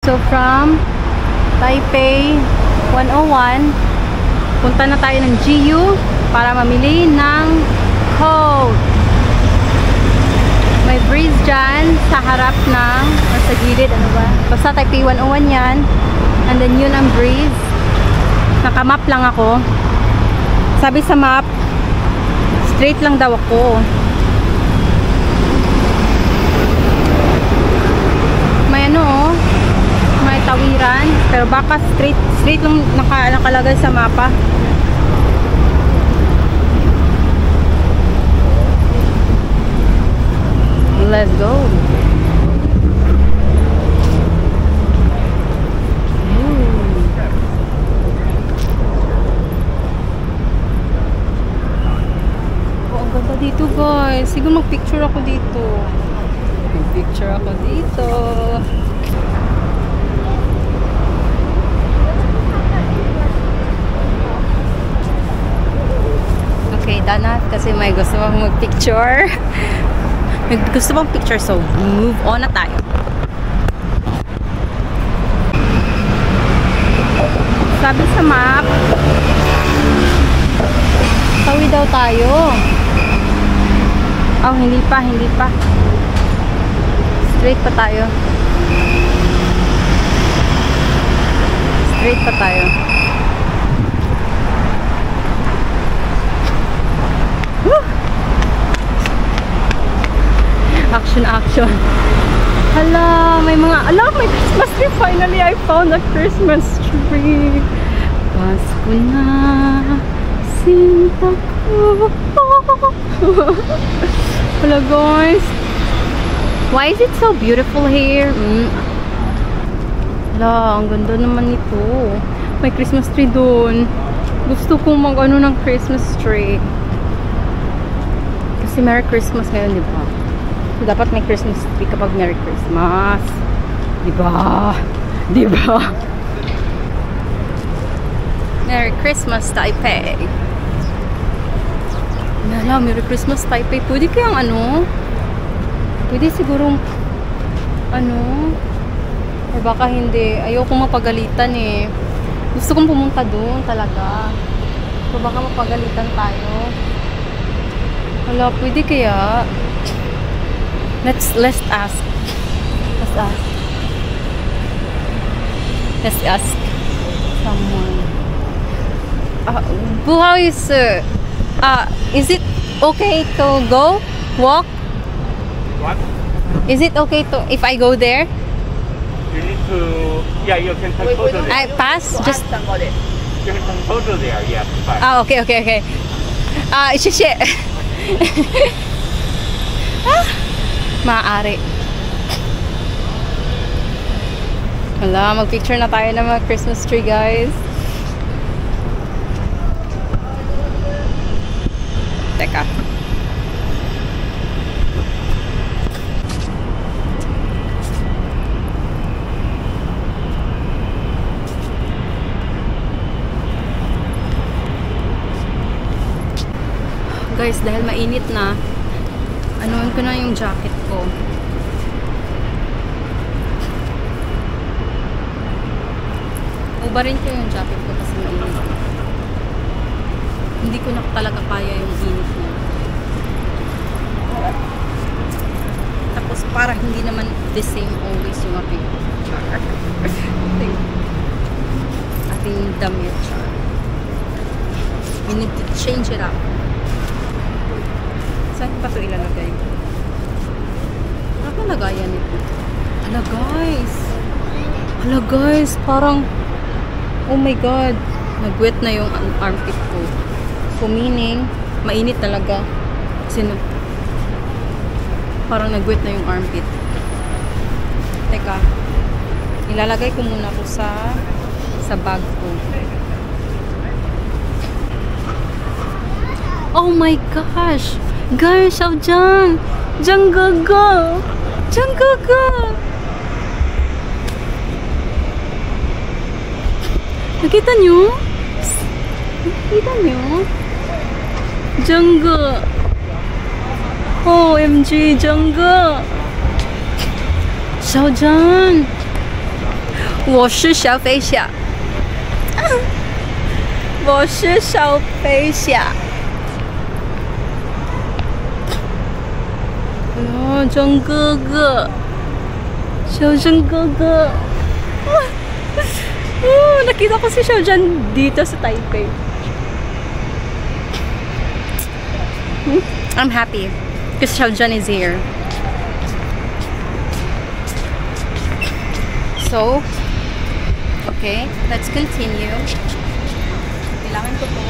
So from Taipei 101, punta na tayo ng GU para mamili ng coat. May breeze dyan sa harap ng, or sa gilid, ano ba? Basta Taipei 101 yan. And then yun ang breeze. Nakamap lang ako. Sabi sa map, straight lang daw ako. May ano oh, may tawiran. Pero baka straight lang nakalagay sa mapa. Let's go. Dito guys, siguro mag-picture ako dito. Mag-picture ako dito. Okay, done na kasi may gusto mong mag-picture. May gusto mong picture, so move on na tayo. Sabi sa map, tawi daw tayo. Oh, hindi pa. Straight pa tayo. Woo! Action. Hala, may Christmas tree. Finally, I found a Christmas tree. Pasko na, sinta ko. Hello guys, why is it so beautiful here? Hala, ang ganda naman nito. May Christmas tree doon. Gusto kong mag-ano ng Christmas tree. Kasi Merry Christmas ngayon, di ba? So, dapat may Christmas tree kapag Merry Christmas. Di ba? Merry Christmas, Taipei. Hala, Merry Christmas Taipei. Pwede kayang ano? Pwede siguro ano? Or baka hindi. Ayokong mapagalitan eh. Gusto kong pumunta doon talaga. So baka mapagalitan tayo. Hala, pwede kaya? Let's ask. Let's ask someone. How is it okay to walk? What? Is it okay if I go there? You need to, yeah, you can take photo there. I pass? Just... You can take photo there, yes, fine. Okay. 谢谢. Maaari. Hala, mag-picture na tayo ng mga Christmas tree, guys. Teka. Guys, dahil mainit na, anuhan ko na yung jacket ko. Ubarin ko yung jacket ko kasi mainit. Hindi ko na talaga kaya yung init niya. Tapos para hindi naman the same always yung ating damit. We need to change it up. Saan pa ito ilalagay? Ano lagayan ito? Hala guys, parang oh my god, nag-wet na yung armpit ko. So meaning, mainit talaga. Kasi parang nag-wet na yung armpit. Teka, ilalagay ko muna ko sa bag ko. Oh my gosh! Guys, Xiaojiang! Jiang Gege! Nakita nyo? Jiang Ge! OMG, Jiang Ge! Xiaojiang! 我是小飞侠，我是小飞侠。哦，真哥哥，小真哥哥。Oh, nakita ko si Xiaojan dito sa Taipei. I'm happy because Xiaojan is here. So, okay, let's continue. Kailangan ko po.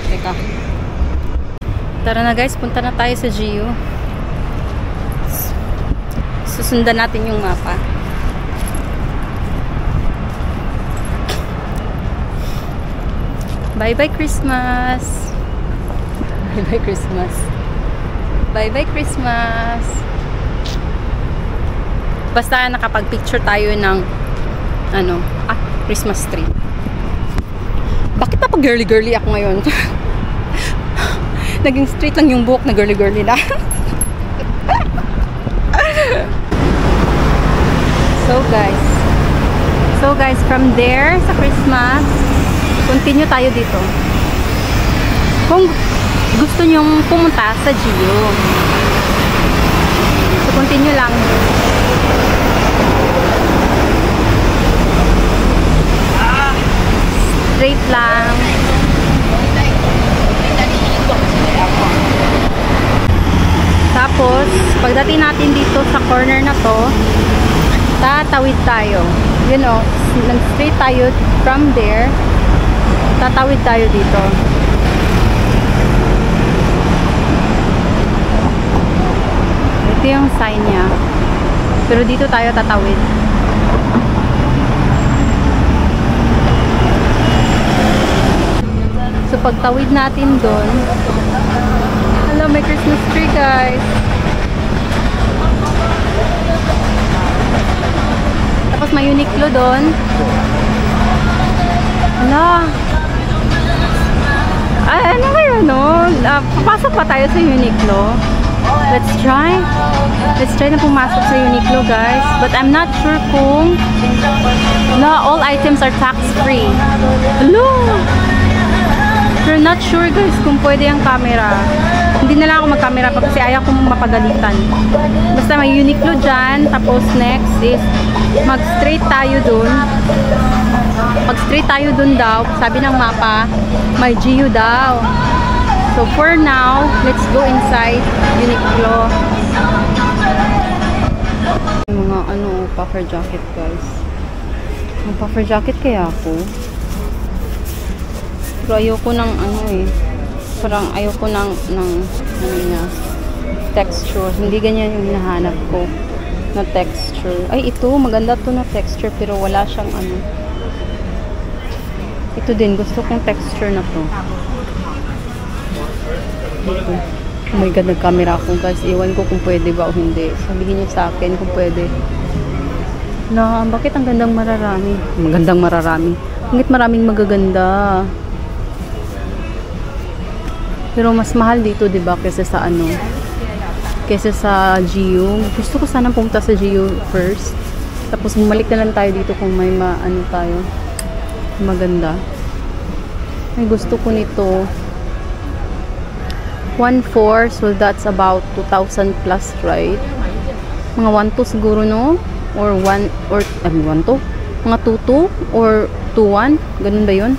Teka. Tara na guys, punta na tayo sa GU. Susundan natin yung mapa. Bye-bye Christmas! Bye-bye Christmas! Bye-bye Christmas! Basta nakapag-picture tayo ng Christmas tree. Bakit pa girly-girly ako ngayon? Naging straight lang yung buhok na girly-girly na. So guys, from there sa Christmas, continue tayo dito. Kung gusto nyong pumunta sa GU, so continue lang. Straight lang. Tapos, pagdating natin dito sa corner na to, tatawid tayo. You know, nag-straight tayo from there. Tatawid tayo dito. Ito yung sign niya. Pero dito tayo tatawid. So, pagtawid natin doon, hello, may Christmas tree, guys. Tapos may Uniqlo doon. Hala. Ay, ano kayo, no? Papasok pa tayo sa Uniqlo. Let's try na pumasok sa Uniqlo, guys. But I'm not sure kung all items are tax-free. Hello! Pero not sure, guys, kung pwede ang camera. Hindi na lang ako mag-camera pa kasi ayaw kong mapagalitan. Basta may Uniqlo dyan. Tapos next is mag-straight tayo dun. Pag-straight tayo dun daw, sabi ng mapa, may GU daw. So for now, let's go inside Uniqlo. Mga puffer jacket, guys. Ang puffer jacket kaya ako. Pero ayoko ng parang ayoko ng texture. Hindi ganyan yung hinahanap ko na texture. Ay, ito. Maganda to na texture pero wala siyang Ito din. Gusto kong texture na to. Ito. Oh my God, nag-camera ako, guys. Iwan ko kung pwede ba o hindi. Sabihin niyo sa akin kung pwede. Bakit ang gandang mararami? Magandang mararami. Bakit maraming magaganda? Pero mas mahal dito, 'di ba, kaysa sa kaysa sa GU. Gusto ko sana pumunta sa GU first. Tapos bumalik na lang tayo dito kung may tayo. Maganda. Ay, gusto ko nito. 1.4, so that's about 2,000 plus, right? Mga 1.2 siguro, no? Or 1 or 1.2? Mga 2.2 or 2.1? Ganun ba 'yun?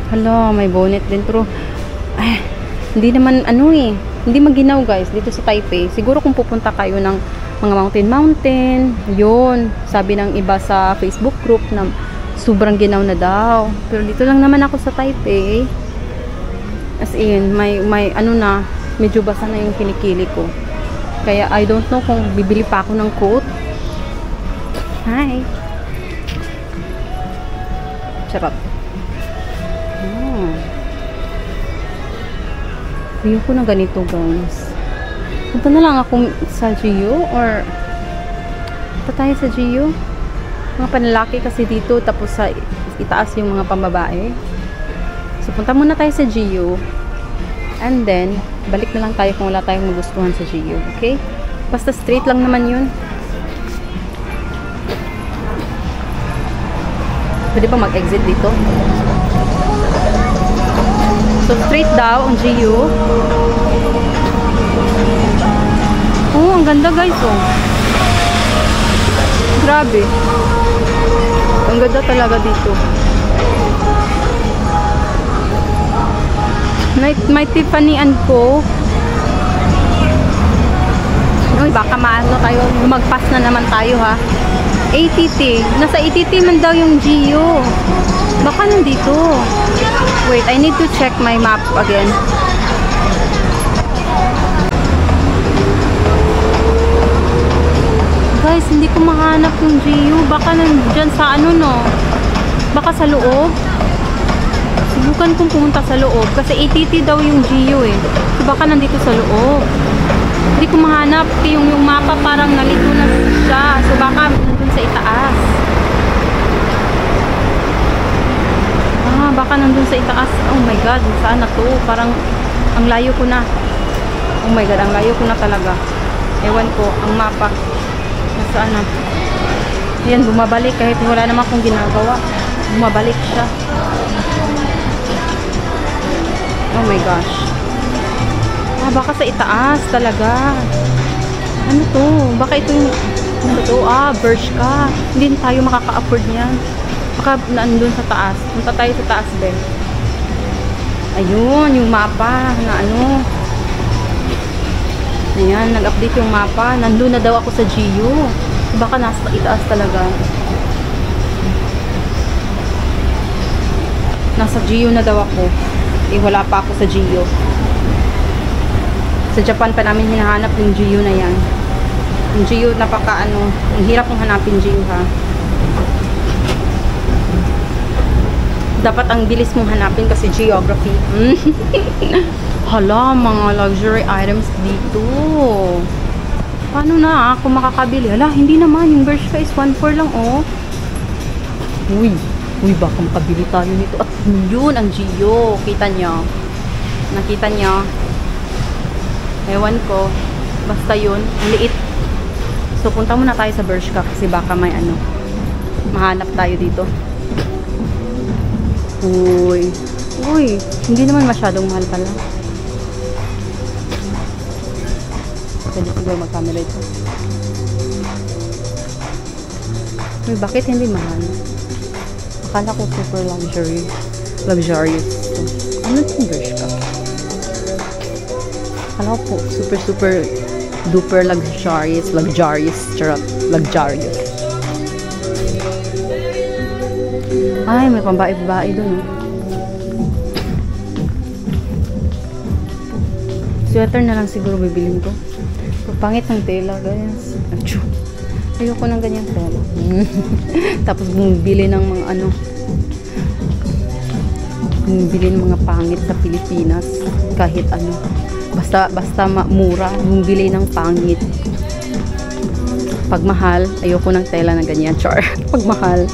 Hala, may bonnet din. Pero, hindi naman, hindi maginaw, guys, dito sa Taipei. Siguro kung pupunta kayo ng mga mountain, yun. Sabi ng iba sa Facebook group na sobrang ginaw na daw. Pero dito lang naman ako sa Taipei. As in, may medyo basa na yung kinikili ko. Kaya, I don't know kung bibili pa ako ng coat. Hi! Charot. Ayoko na ganito, guys. Punta na lang ako sa GU or punta tayo sa GU. Mga panlalaki kasi dito, tapos sa itaas yung mga pambabae. So punta muna tayo sa GU and then Balik na lang tayo kung wala tayong magustuhan sa GU. Okay? Basta straight lang naman yun. Pwede ba mag-exit dito? So, straight daw ang GU. Oh, ang ganda guys, oh. Grabe. Ang ganda talaga dito. May Tiffany & Co. Uy, baka maano tayo. Magpass na naman tayo, ha. ATT. Nasa ATT man daw yung GU. Baka nandito. Wait, I need to check my map again. Guys, hindi ko mahanap yung GU. Baka nandyan sa ano, no? Baka sa loob. Subukan kong pumunta sa loob. Kasi ATT daw yung GU eh. So baka nandito sa loob. Hindi ko mahanap. Yung mapa parang nalito na siya. So baka nandun sa itaas. Baka nandun sa itaas. Oh my god. Saan na to? Parang ang layo ko na. Oh my god. Ang layo ko na talaga. Ewan ko. Ang mapa. Nasaan na? Yan. Bumabalik. Kahit wala naman akong ginagawa. Bumabalik siya. Oh my gosh. Baka sa itaas talaga. Ano to? Baka ito yung ano to? Bershka. Hindi tayo makaka-afford niyan. Baka nandun sa taas. Punta tayo sa taas, Ben. Ayun, yung mapa na ano. Ayan, nag-update yung mapa. Nandun na daw ako sa GU. Baka nasa itaas talaga. Nasa GU na daw ako. Wala pa ako sa GU. Sa Japan pa namin hinahanap yung GU na yan. Yung GU napaka ano, ang hirap kong hanapin GU, ha. Dapat ang bilis mong hanapin kasi geography. Hala, mga luxury items dito. Paano na ako makakabili? Hala, hindi naman. Yung Bershka is 1.4 lang, oh. Uy, baka makabili tayo nito. At yun ang GU. Kita nyo. Nakita nyo. Ewan ko. Basta yun. Ang liit. So, punta muna tayo sa Bershka kasi baka may ano. Mahanap tayo dito. Uy, hindi naman masyadong mahal pala. Pwede siguro mag-camera ito. Uy, bakit hindi mahal? Akala ko super luxurious. Ano yung Bershka? Akala ko super duper luxurious. Charot. Luxurious. Ay, may pambae-bae dun, oh. Sweater na lang siguro bibilin ko. Pangit ng tela, guys. Achoo. Ayoko ng ganyang tela. Tapos bumibili ng mga ano. Bumibili ng mga pangit sa Pilipinas. Kahit ano. Basta mura. Bumibili ng pangit. Pag mahal, ayoko ng tela na ganyan. Char. Pag mahal.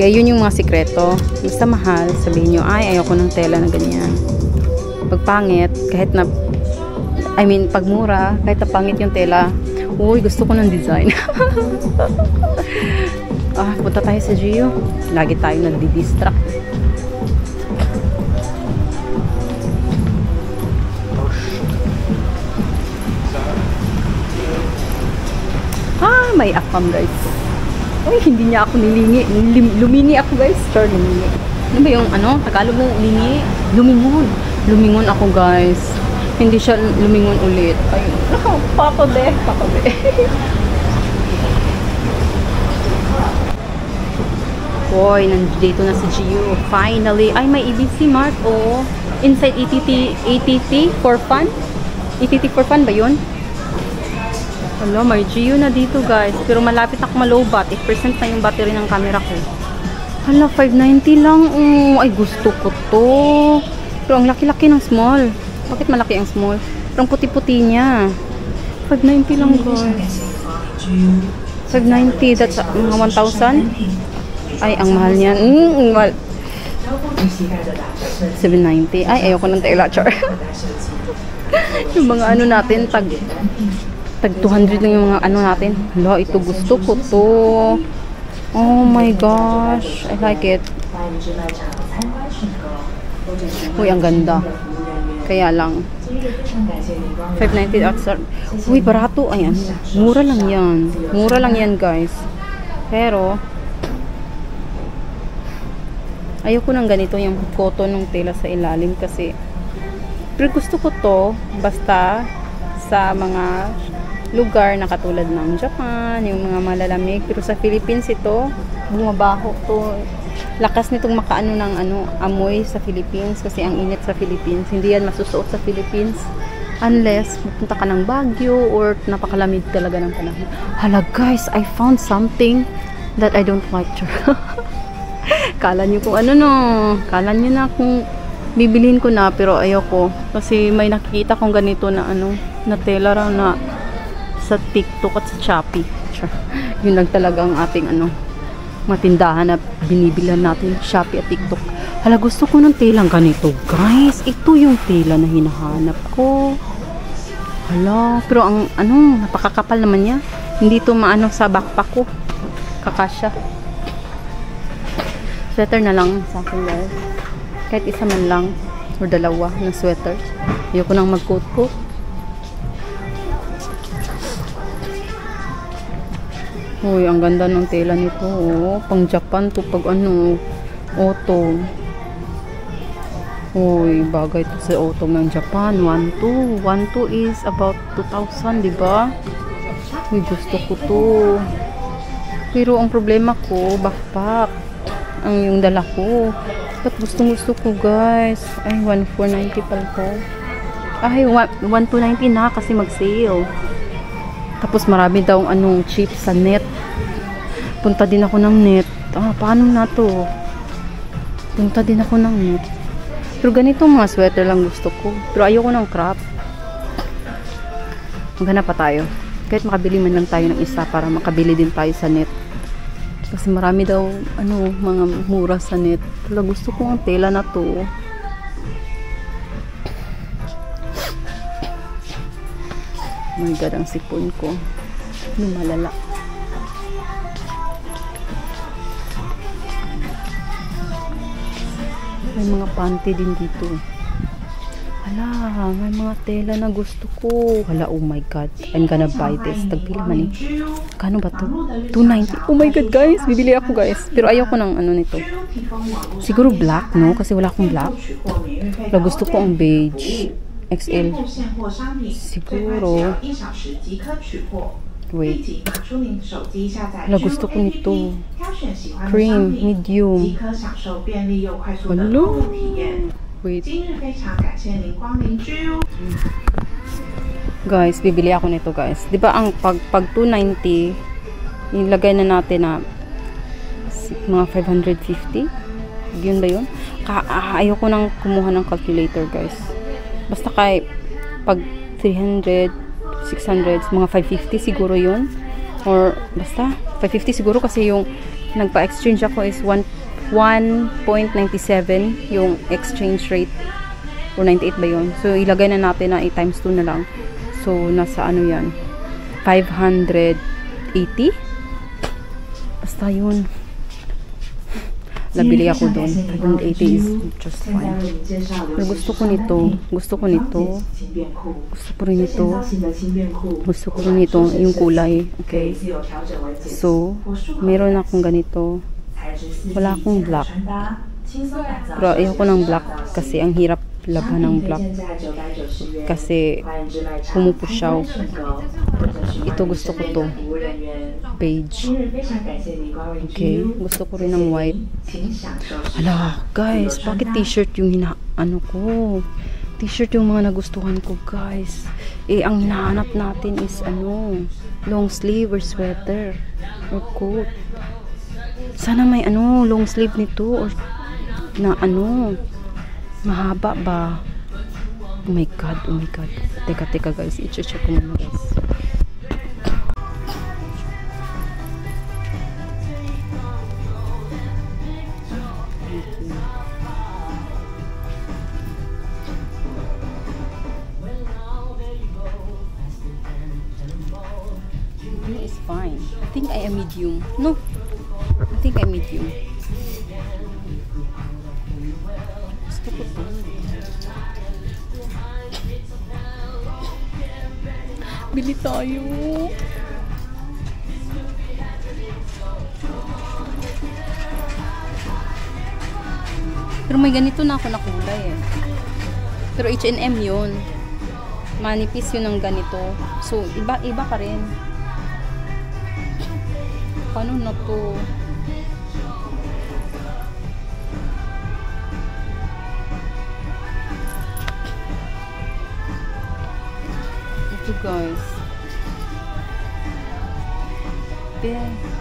Kaya yun yung mga sikreto. Basta mahal, sabihin nyo, ay, ayoko ng tela na ganyan. Pag pangit, kahit na, pag mura, kahit na pangit yung tela, uy, gusto ko ng design. Punta tayo sa GU. Lagi tayo nagdi-distract. May akam, guys. Uy, hindi niya ako nilingi. Lumingi ako, guys. Sure, lumingi. Ano ba yung, Tagalog na lingi? Lumingon. Lumingon ako, guys. Hindi siya lumingon ulit. Ay, pakode. Hoy, nandito na si GU. Finally. Ay, may EBC Mart, oh. Inside ATT for fun? ATT for fun ba yun? Hello, may GU na dito, guys. Pero malapit ako malobat. 8% na yung battery ng camera ko. Hala, 590 lang. Ay, gusto ko to. Pero ang laki-laki ng small. Bakit malaki ang small? Pero ang puti-puti niya. 590 lang, guys. 590. That's mga 1,000. Ay, ang mahal niyan. 790. Ay, ayoko ng tela, char. Yung mga ano natin, tag 200 lang yung mga ano natin. Hala, ito gusto ko to. Oh my gosh, I like it. Uy, ang ganda. Kaya lang 590 aksar. Uy, barato. Ayan. Mura lang yan. Mura lang yan, guys. Pero ayoko nang ganito yung cotton ng tela sa ilalim kasi pero gusto ko to basta sa mga lugar na katulad ng Japan, yung mga malalamig. Pero sa Philippines ito, bumabaho to. Lakas nitong makaano ng amoy sa Philippines kasi ang init sa Philippines. Hindi yan masusuot sa Philippines unless pupunta ka ng Baguio or napakalamig talaga ng panahon. Hala guys, I found something that I don't like. Kala nyo kung ano no. Kala nyo na kung bibilhin ko na pero ayoko. Kasi may nakikita kong ganito na na tela raw na sa TikTok at sa Shopee. Yun lang talaga ang ating matindahan na binibilan natin, Shopee at TikTok. Hala, gusto ko ng telang ganito, guys. Ito yung tela na hinahanap ko. Hala, pero ang napakakapal naman niya. Hindi to maano sa backpack ko. Kakasya. Sweater na lang sa akin, guys. Kahit isa man lang or dalawa na sweater. Ayoko nang mag-coat-coat. Uy, ang ganda ng tela nito. Oh. Pang Japan to pag autumn. Uy, bagay to sa autumn ng Japan. 1.2 is about 2,000, diba? Uy, gusto ko to. Pero ang problema ko, backpack. Ang yung dala ko. Ba't gusto ko, guys? Ay, 1,490 pala to. Ay, 1,290 na kasi mag-sale. Tapos marami daw cheap sa net. Punta din ako ng net. Paano na to? Punta din ako ng net. Pero ganito mga sweater lang gusto ko. Pero ayoko ng crop. Maghanap pa tayo. Kahit makabili man lang tayo ng isa para makabili din tayo sa net. Kasi marami daw mga mura sa net. Pero gusto ko ang tela na to. Oh my God, ang sipon ko. Lumalala. May mga panty din dito. Hala, may mga tela na gusto ko. Hala, oh my God. I'm gonna buy this. Tagpila man eh. Kano ba to? 290. Oh my God, guys. Bibili ako, guys. Pero ayoko ng nito. Siguro black, no? Kasi wala akong black. Pero gusto ko ang beige. XL. Siguro. Wait. Wala, gusto ko nito. Cream, medium. Wala. Wait. Guys, bibili ako nito, guys. Diba ang pag 290, ilagay na natin na mga 550? Yun ba yun? Ayoko nang kumuha ng calculator, guys. Basta kay pag 300, 600, mga 550 siguro yun. Or basta 550 siguro kasi yung nagpa-exchange ako is 1.97 yung exchange rate. Or 98 ba yun? So ilagay na natin na times 2 na lang. So nasa yan? 580? Basta yun. Nabili ako doon. 580 is just fine. Pero gusto ko nito. Gusto ko nito. Gusto ko rin ito. Gusto ko rin ito. Yung kulay. Okay. So, meron akong ganito. Wala akong black. Pero ayoko ng black kasi ang hirap laban ng black. Kasi pumupusyaw. Ito gusto ko to. Beige. Okay. Gusto ko rin ng white. Hala, guys. Bakit t-shirt yung ko? T-shirt yung mga nagustuhan ko, guys. Ang hinahanap natin is long sleeve or sweater or coat. Sana may long sleeve nito or na mahaba ba? Oh my God, oh my God. Teka guys, i-check ko muna, guys. fine. I think I am medium. No. I think I'm medium. Gusto ko to. Bili tayo. Pero may ganito na ako na kulay eh. Pero H&M yun. Manipis yun ng ganito. So, iba pa rin. Paano na to? Ito guys.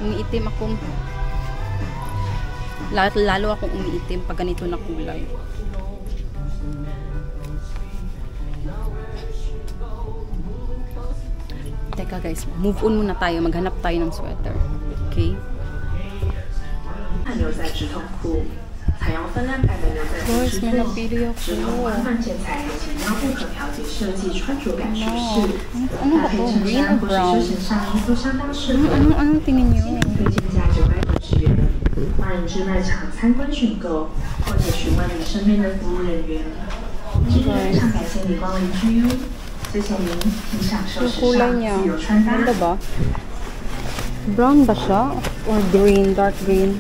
Umiitim ako. Lalo akong umiitim pag ganito na kulay. Teka guys, move on muna tayo. Maghanap tayo ng sweater. Okay? Guys, may napili ako. Ano ba to? Green or brown? Anong tingin nyo? Yung kulay niya, ano ba? Brown ba siya? Or green? Dark green?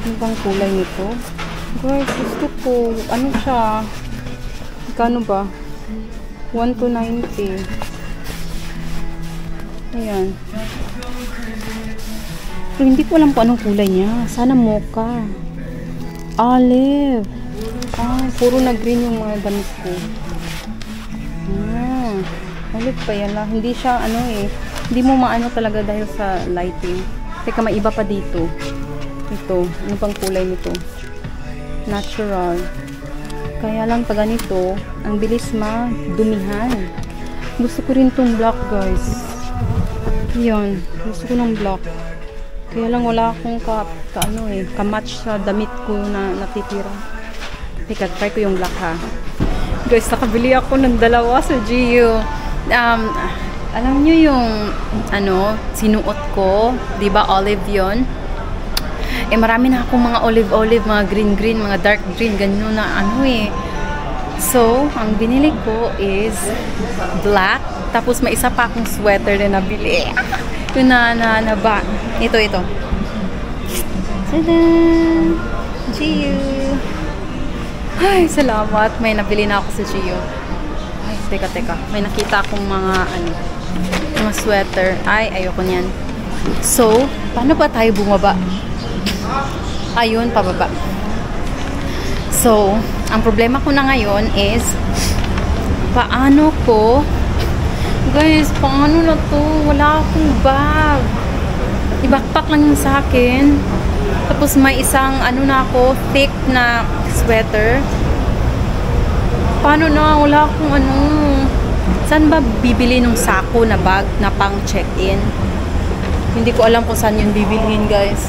Ano bang kulay nito? Guys, gusto ko. Ano siya? Kano ba? 1 to 90. Ayan. Pero hindi ko alam kung anong kulay niya. Sana mocha. Olive. Ah, puro na green yung mga damit ko. Olive pa yan lang. Hindi siya ano eh. Hindi mo maano talaga dahil sa lighting. Teka, may iba pa dito. Ito. Ano pang kulay nito? Natural. Kaya lang pag ganito, ang bilis madumihan. Gusto ko rin tong black guys. Yan. Gusto ko ng black. Kaya lang wala akong ka-match sa damit ko na natitira. Teka, try ko yung black ha. Guys, nakabili ako ng dalawa sa GU. Alam nyo yung sinuot ko, 'di ba? Olive 'yon. Eh marami na akong mga olive, mga green, mga dark green, ganyan na So, ang binili ko is black, tapos may isa pa akong sweater na nabili. Yung ba? Ito. Tada! GU! Ay, salamat. May nabili na ako sa GU. Ay, teka. May nakita akong mga sweater. Ay, ayoko niyan. So, paano ba tayo bumaba? Ayun, pababa. So, ang problema ko na ngayon is paano na to? Wala akong bag. I-backpack lang yung sa akin. Tapos may isang thick na sweater. Paano na? Wala akong Saan ba bibili ng sako na bag na pang check-in? Hindi ko alam kung saan yun bibilhin, guys.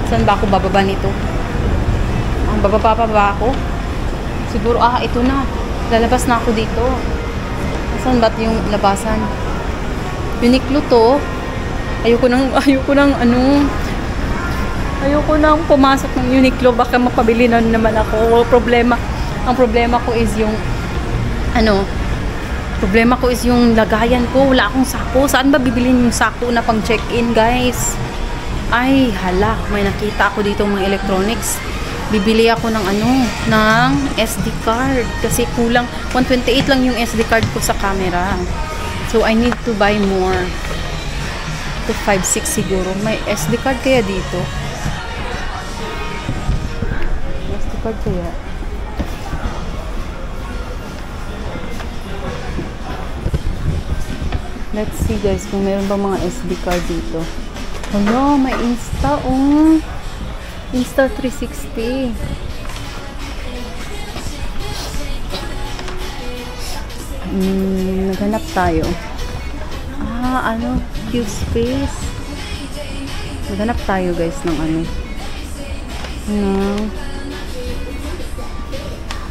Saan ba ako bababa nito? Ang bababa pa ba ako? Siguro, ito na. Lalabas na ako dito. Saan ba yung labasan? Uniqlo to. Ayoko nang pumasok ng Uniqlo. Baka mapabili na naman ako. Ang problema ko is yung lagayan ko. Wala akong sako. Saan ba bibilin yung sako na pang check-in, guys? Ay, hala. May nakita ako dito mga electronics. Bibili ako ng ng SD card. Kasi kulang. 128 lang yung SD card ko sa camera. So, I need to buy more. To 5.6 siguro. May SD card kaya dito? SD card kaya? Let's see guys kung meron ba mga SD card dito. Hala, may Insta Insta 360. Naghanap tayo. Q-Space. Naghanap tayo guys ng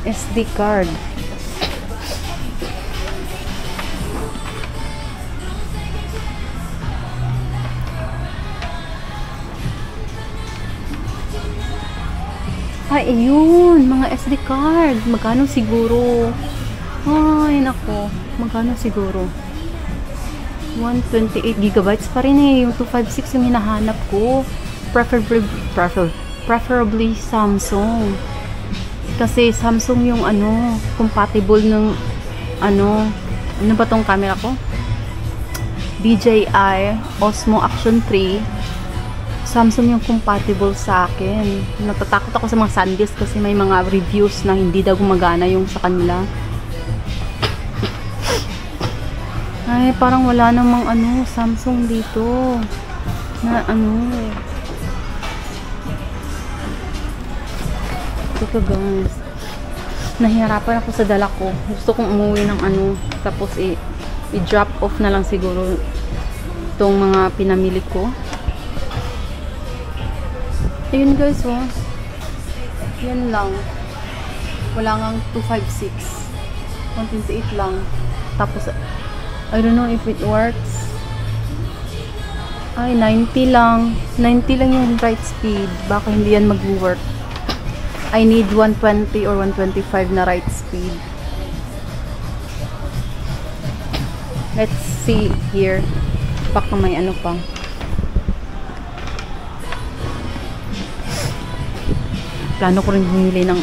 SD card. Ay, ayun, mga SD card. Magkano siguro? Ay, nako. Magkano siguro? 128 gigabytes pa rin eh. Yung 256 yung hinahanap ko. Preferably Samsung. Kasi Samsung yung compatible ng ano ba tong camera ko? DJI Osmo Action 3. Samsung yung compatible sa akin. Natatakot ako sa mga SanDisk kasi may mga reviews na hindi daw gumagana yung sa kanila. Ay, parang wala namang Samsung dito. Na Ito guys. Nahihirapan ako sa dala ko. Gusto kong umuwi ng tapos i-drop off na lang siguro itong mga pinamili ko. Ayun guys, oh. Yan lang. Wala ngang 256. 128 lang. Tapos, I don't know if it works. Ay, 90 lang. 90 lang yung write speed. Baka hindi yan mag-work. I need 120 or 125 na write speed. Let's see here. Baka may pa. Plano ko rin bumili ng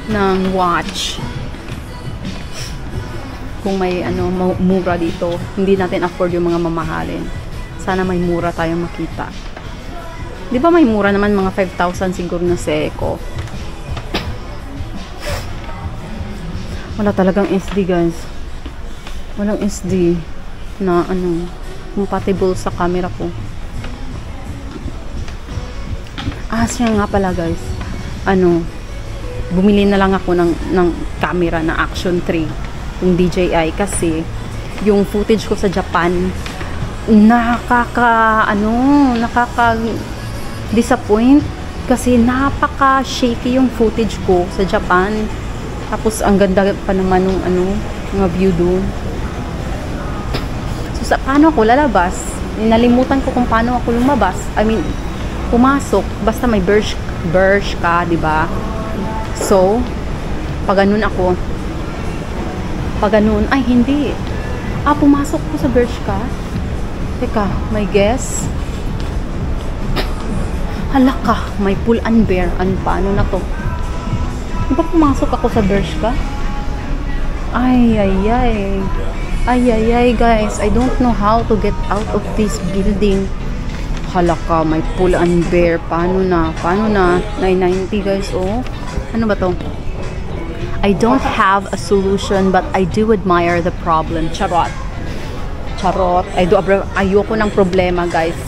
ng watch. Kung may mura dito, hindi natin afford yung mga mamahalin. Sana may mura tayong makita. Di ba may mura naman, mga 5,000 siguro na Seiko. Wala talagang SD guys. Walang SD na compatible sa camera ko. Siya nga pala guys. Bumili na lang ako ng camera na Action 3, yung DJI, kasi yung footage ko sa Japan disappoint kasi napaka-shaky yung footage ko sa Japan. Tapos ang ganda pa naman ng mga view doon. So paano ako lalabas? Nalimutan ko kung paano ako lumabas. I mean, pumasok basta may burj ka, 'di ba? So, pag ganun ako. Pag ganun, ay hindi. Pumasok ko sa burj ka. Teka, may guess. Hala ka, may pull and bear. Paano na to? Di ba pumasok ako sa burj ka? Ay, guys. I don't know how to get out of this building. Hala ka, may pull and bear. Paano na? 990 guys, oh. Ano ba to? I don't have a solution but I do admire the problem. Charot. Ayoko ng problema guys.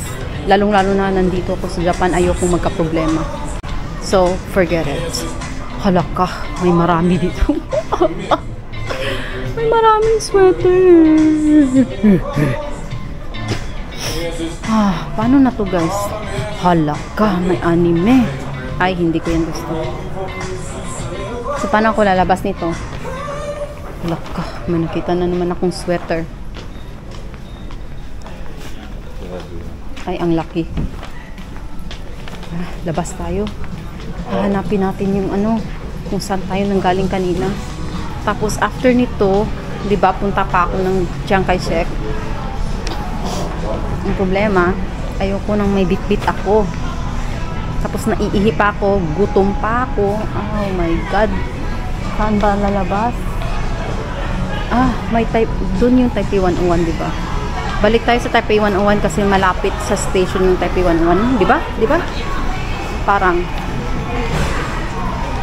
Lalong-lalo na nandito ako sa Japan, ayoko magka-problema. So, forget it. Hala ka, may marami dito. May maraming sweater. Paano na to guys? Hala ka, may anime. Ay, hindi ko yan gusto. So, paano ako lalabas nito? Hala ka, may nakita na naman akong sweater. Ay, ang laki. Labas tayo. Hahanapin natin yung kung saan tayo nanggaling kanina. Tapos after nito, 'di ba, punta pa ako ng Chiang Kai-shek. Ang problema, ayoko nang may bitbit ako. Tapos naiihi pa ako, gutom pa ako. Oh my god. Saan ba lalabas? May doon yung Taipei 101, 'di ba? Balik tayo sa Taipei 101 kasi malapit sa station ng Taipei 101. Di ba? Parang.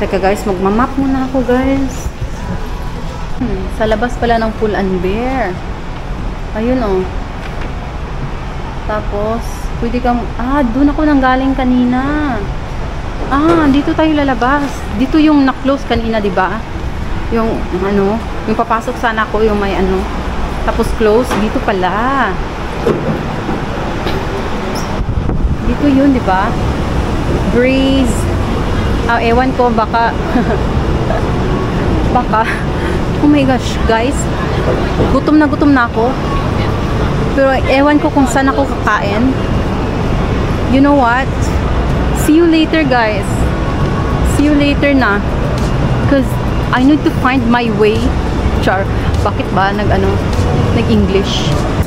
Teka guys, magmamap muna ako guys. Sa labas pala ng Pull and Bear. Ayun oh. Tapos, pwede kang, doon ako nanggaling kanina. Dito tayo lalabas. Dito yung na-close kanina, di ba? Yung yung papasok sana ako, yung may tapos close, dito pala. Dito yun, di ba? Breeze. Ewan ko, baka oh my gosh, guys. Gutom na ako. Pero ewan ko kung saan ako kakain. You know what? See you later, guys. See you later na. Because I need to find my way. Char, bakit ba nag-English?